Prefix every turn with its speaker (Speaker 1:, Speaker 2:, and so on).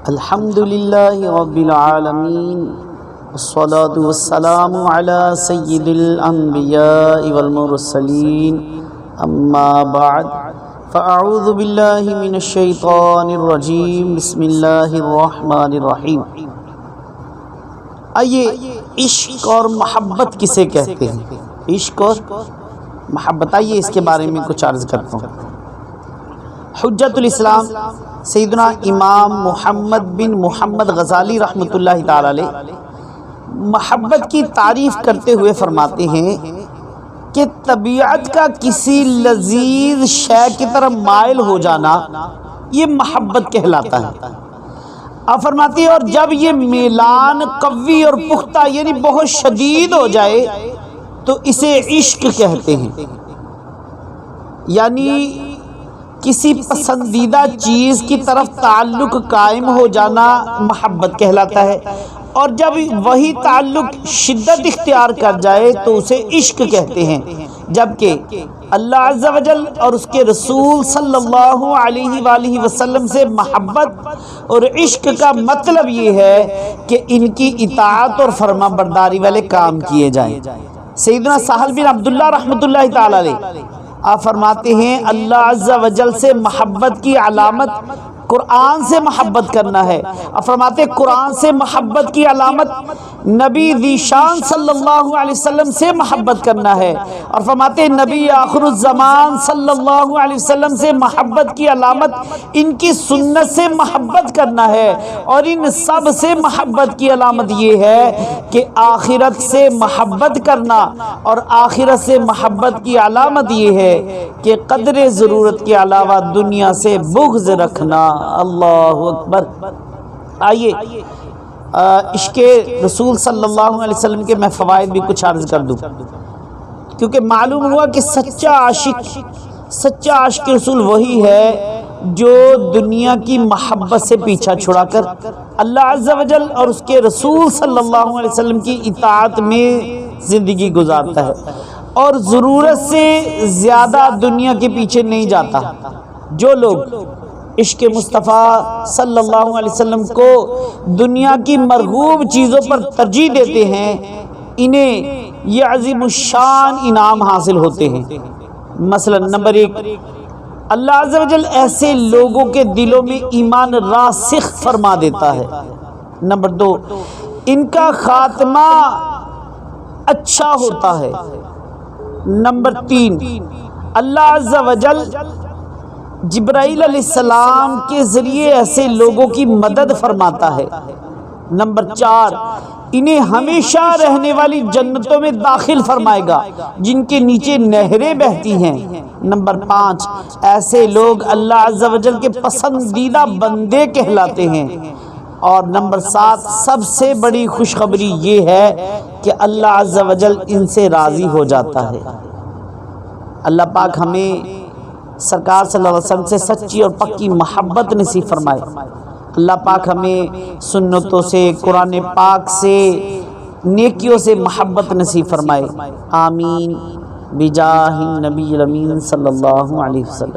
Speaker 1: الحمد للہ رب العالمین والصلاة والسلام علی سید الانبیاء والمرسلین اما بعد فاعوذ باللہ من الشیطان الرجیم بسم اللہ الرحمن الرحیم۔ آئیے عشق اور محبت کسے کہتے ہیں؟ عشق اور محبت، آئیے اس کے بارے میں کچھ عرض کرتا ہوں۔ حجت الاسلام سیدنا امام محمد بن محمد غزالی رحمۃ اللہ تعالی علیہ محبت کی تعریف کرتے ہوئے فرماتے ہیں کہ طبیعت کا کسی لذیذ شے کی طرف مائل ہو جانا یہ محبت کہلاتا ہے۔ آپ فرماتے ہیں اور جب یہ میلان قوی اور پختہ یعنی بہت شدید ہو جائے تو اسے عشق کہتے ہیں، یعنی کسی پسندیدہ چیز کی طرف تعلق قائم ہو جانا محبت کہلاتا ہے، اور جب وہی تعلق شدت اختیار کر جائے تو اسے عشق کہتے ہیں۔ جبکہ اللہ عز و جل اور اس کے رسول صلی اللہ علیہ وآلہ وسلم سے محبت اور عشق کا مطلب یہ ہے کہ ان کی اطاعت اور فرما برداری والے کام کیے جائیں۔ سیدنا سہل بن عبداللہ رحمۃ اللہ تعالی علیہ آپ فرماتے ہیں اللہ عز و جل سے محبت کی علامت قرآن سے محبت کرنا ہے۔ آپ فرماتے ہیں قرآن سے محبت کی علامت نبی ذیشان صلی اللہ علیہ وسلم سے محبت کرنا ہے، اور فرماتے ہیں نبی آخر الزمان صلی اللہ علیہ وسلم سے محبت کی علامت ان کی سنت سے محبت کرنا ہے، اور ان سب سے محبت کی علامت یہ ہے کہ آخرت سے محبت کرنا، اور آخرت سے محبت کی علامت یہ ہے کہ قدر ضرورت کے علاوہ دنیا سے بغض رکھنا۔ اللہ اکبر۔ آئیے عشق رسول صلی اللہ علیہ وسلم کے میں فوائد بھی کچھ عرض کر دوں، کیونکہ معلوم ہوا کہ سچا عاشق رسول وہی ہے جو دنیا کی محبت سے پیچھا چھڑا کر اللہ عز و جل اور اس کے رسول صلی اللہ علیہ وسلم کی اطاعت میں زندگی گزارتا ہے، اور ضرورت سے زیادہ دنیا کے پیچھے نہیں جاتا۔ جو لوگ عشق مصطفیٰ صلی اللہ علیہ وسلم کو دنیا کی مرغوب چیزوں پر ترجیح دیتے ہیں، انہیں یہ عظیم الشان انعام حاصل ہوتے ہیں۔ مثلا نمبر 1، اللہ عز و جل ایسے لوگوں کے دلوں میں ایمان راسخ فرما دیتا ہے۔ نمبر 2، ان کا خاتمہ اچھا ہوتا ہے۔ نمبر 3، اللہ عز و جل جبرائیل علیہ السلام کے ذریعے ایسے لوگوں کی مدد فرماتا ہے۔ نمبر 4، انہیں ہمیشہ رہنے والی جنتوں میں داخل فرمائے گا جن کے نیچے نہریں بہتی ہیں۔ نمبر 5، ایسے لوگ اللہ عز و جل کے پسندیدہ بندے کہلاتے ہیں۔ اور نمبر 7، سب سے بڑی خوشخبری یہ ہے کہ اللہ عز و جل ان سے راضی ہو جاتا ہے۔ اللہ پاک ہمیں سرکار صلی اللہ علیہ وسلم سے سچی اور پکی محبت نصیب فرمائے۔ اللہ پاک ہمیں سنتوں سے، قرآن پاک سے، نیکیوں سے محبت نصیب فرمائے۔ آمین بجاہ النبی الامین صلی اللہ علیہ وسلم۔